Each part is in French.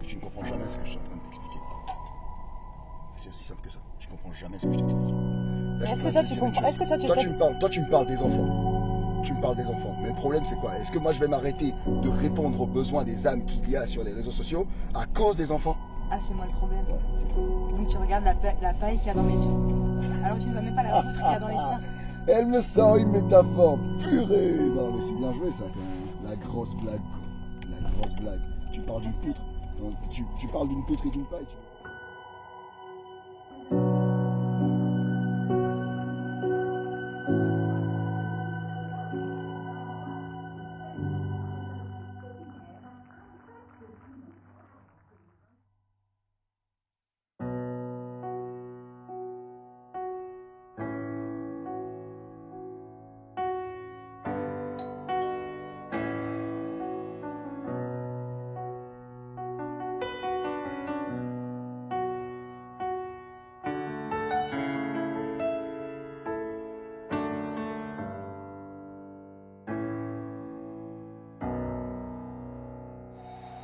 Tu ne comprends jamais ce que je suis en train de t'expliquer. C'est aussi simple que ça. Tu ne comprends jamais ce que je t'explique. Est-ce que toi tu comprends? Est-ce que toi tu sais? Toi tu me parles des enfants. Tu me parles des enfants. Mais le problème c'est quoi? Est-ce que moi je vais m'arrêter de répondre aux besoins des âmes qu'il y a sur les réseaux sociaux à cause des enfants? Ah, c'est moi le problème. Ouais, c'est toi. Donc tu regardes la paille qu'il y a dans mes yeux. Alors tu ne vois même pas la poutre qu'il y a dans les tiens. Elle me sort une métaphore purée. Non mais c'est bien joué ça quand même. La grosse blague quoi. La grosse blague. Tu parles d'une poutre. Tu parles d'une poutre et d'une paille.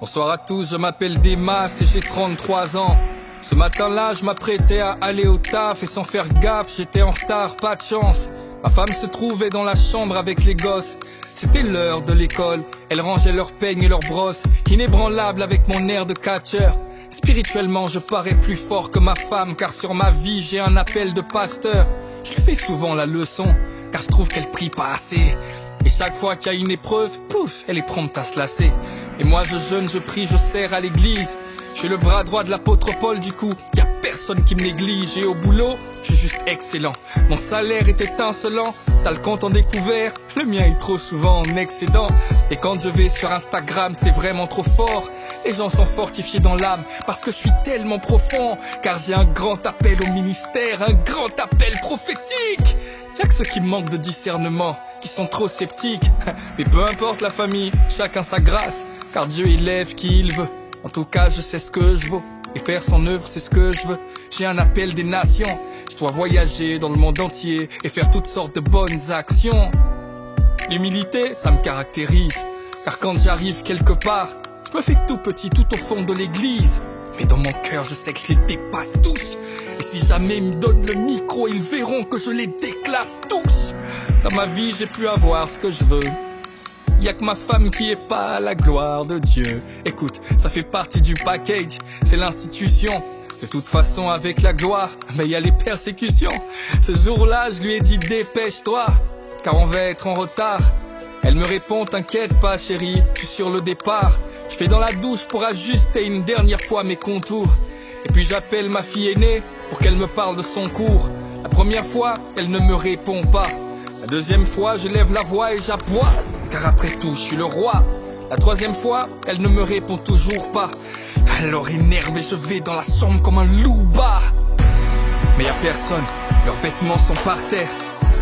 Bonsoir à tous, je m'appelle Demas et j'ai 33 ans. Ce matin-là, je m'apprêtais à aller au taf et sans faire gaffe, j'étais en retard, pas de chance. Ma femme se trouvait dans la chambre avec les gosses. C'était l'heure de l'école, elle rangeait leurs peignes et leurs brosses, inébranlable avec mon air de catcheur. Spirituellement, je parais plus fort que ma femme, car sur ma vie, j'ai un appel de pasteur. Je lui fais souvent la leçon, car je trouve qu'elle prie pas assez. Et chaque fois qu'il y a une épreuve, pouf, elle est prompte à se lasser. Et moi je jeûne, je prie, je sers à l'église. Je suis le bras droit de l'apôtre Paul, du coup, y a personne qui me néglige. Et au boulot, je suis juste excellent. Mon salaire est étincelant, t'as le compte en découvert, le mien est trop souvent en excédent. Et quand je vais sur Instagram, c'est vraiment trop fort. Les gens sont fortifiés dans l'âme, parce que je suis tellement profond. Car j'ai un grand appel au ministère, un grand appel prophétique. Y'a que ceux qui manquent de discernement, qui sont trop sceptiques. Mais peu importe la famille, chacun sa grâce, car Dieu élève qui il veut. En tout cas, je sais ce que je vaux, et faire son œuvre, c'est ce que je veux. J'ai un appel des nations, je dois voyager dans le monde entier et faire toutes sortes de bonnes actions. L'humilité, ça me caractérise, car quand j'arrive quelque part, je me fais tout petit tout au fond de l'église. Mais dans mon cœur, je sais que je les dépasse tous. Et si jamais ils me donnent le micro, ils verront que je les déclasse tous. Dans ma vie, j'ai pu avoir ce que je veux. Y'a que ma femme qui est pas à la gloire de Dieu. Écoute, ça fait partie du package, c'est l'institution. De toute façon, avec la gloire, mais y a les persécutions. Ce jour-là, je lui ai dit dépêche-toi, car on va être en retard. Elle me répond t'inquiète pas chérie, je suis sur le départ. Je fais dans la douche pour ajuster une dernière fois mes contours. Et puis j'appelle ma fille aînée pour qu'elle me parle de son cours. La première fois, elle ne me répond pas. La deuxième fois, je lève la voix et j'aboie, car après tout, je suis le roi. La troisième fois, elle ne me répond toujours pas. Alors énervé, je vais dans la chambre comme un loup bas. Mais y a personne, leurs vêtements sont par terre.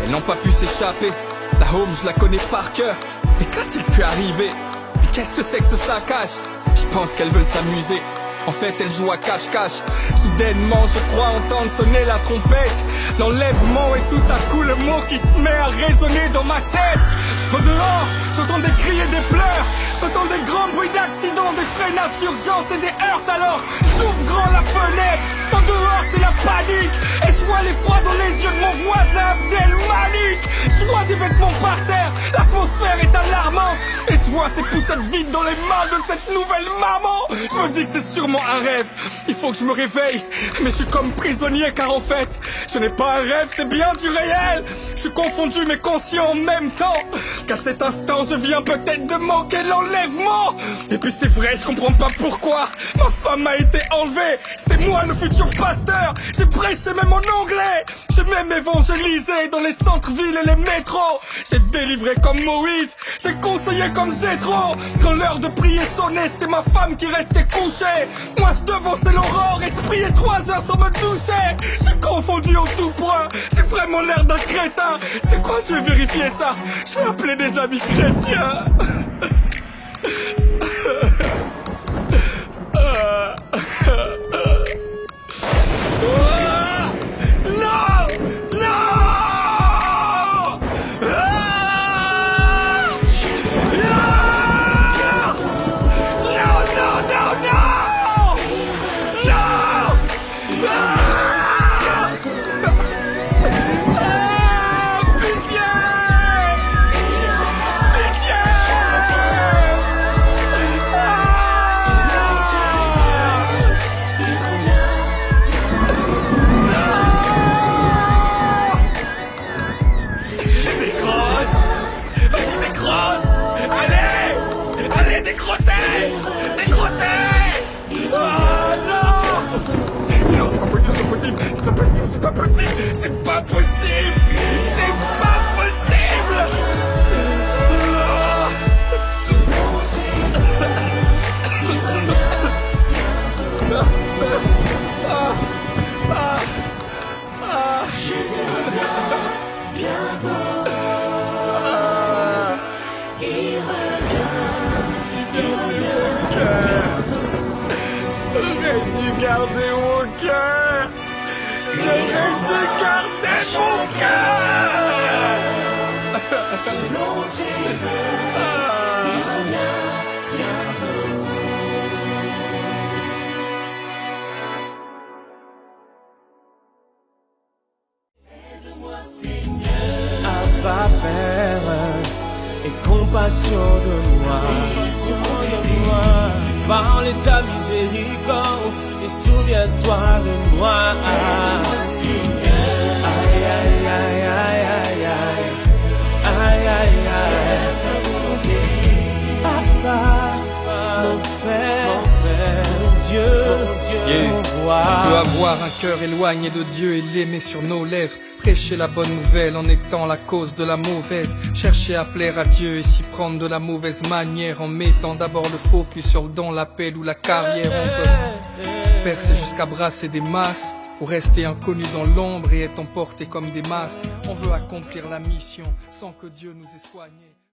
Elles n'ont pas pu s'échapper. La home, je la connais par cœur. Mais qu'a-t-il pu arriver? Mais qu'est-ce que c'est que ce saccage? Je pense qu'elles veulent s'amuser. En fait, elles jouent à cache-cache. Soudainement, je crois entendre sonner la trompette. L'enlèvement et tout à coup le mot qui se met à résonner dans ma tête. Au dehors, j'entends des cris et des pleurs. J'entends des grands bruits d'accidents, des freinages d'urgence et des heurts. Alors, j'ouvre grand la fenêtre. En dehors, c'est la panique. Et je vois l'effroi dans les yeux de mon voisin Abdel Malik. Je vois des vêtements par terre. L'atmosphère est alarmante et je vois ces poussettes vides dans les mains de cette nouvelle maman. Je me dis que c'est sûrement un rêve. Il faut que je me réveille, mais je suis comme prisonnier car en fait, ce n'est pas un rêve, c'est bien du réel. Je suis confondu mais conscient en même temps qu'à cet instant je viens peut-être de manquer l'enlèvement. Et puis c'est vrai, je comprends pas pourquoi ma femme a été enlevée. C'est moi le futur pasteur, j'ai prêché même en anglais. J'ai même évangélisé dans les centres-villes et les métros. J'ai délivré comme Moïse, j'ai conseillé comme Jétro. Quand l'heure de prier sonnait, c'était ma femme qui restait couchée. Moi je devançais l'aurore et je priais 3 heures sans me toucher. J'ai confondu en tout point, j'ai vraiment l'air d'un crétin. C'est quoi, je vais vérifier ça. Je vais appeler des amis chrétiens. C'est pas possible, c'est pas possible, c'est pas possible. Jésus revient bientôt. Il revient bientôt. J'aurais dû garder mon cœur. J'aurais dû garder mon cœur. Selon ses œuvres, il revient bientôt. Aide-moi, Seigneur. Abba Père, aie compassion de moi. Par ta miséricorde et souviens-toi de moi. Aïe, aïe, aïe, aïe, aïe, aïe, aïe, aïe, aïe. Papa, mon Père, mon Dieu, mon roi. On peut avoir un cœur éloigné de Dieu et l'aimer sur nos lèvres. Prêcher la bonne nouvelle en étant la cause de la mauvaise. Chercher à plaire à Dieu et s'y prendre de la mauvaise manière. En mettant d'abord le focus sur le don, l'appel ou la carrière. On peut percer jusqu'à brasser des masses ou rester inconnu dans l'ombre et être emporté comme des masses. On veut accomplir la mission sans que Dieu nous ait soignés.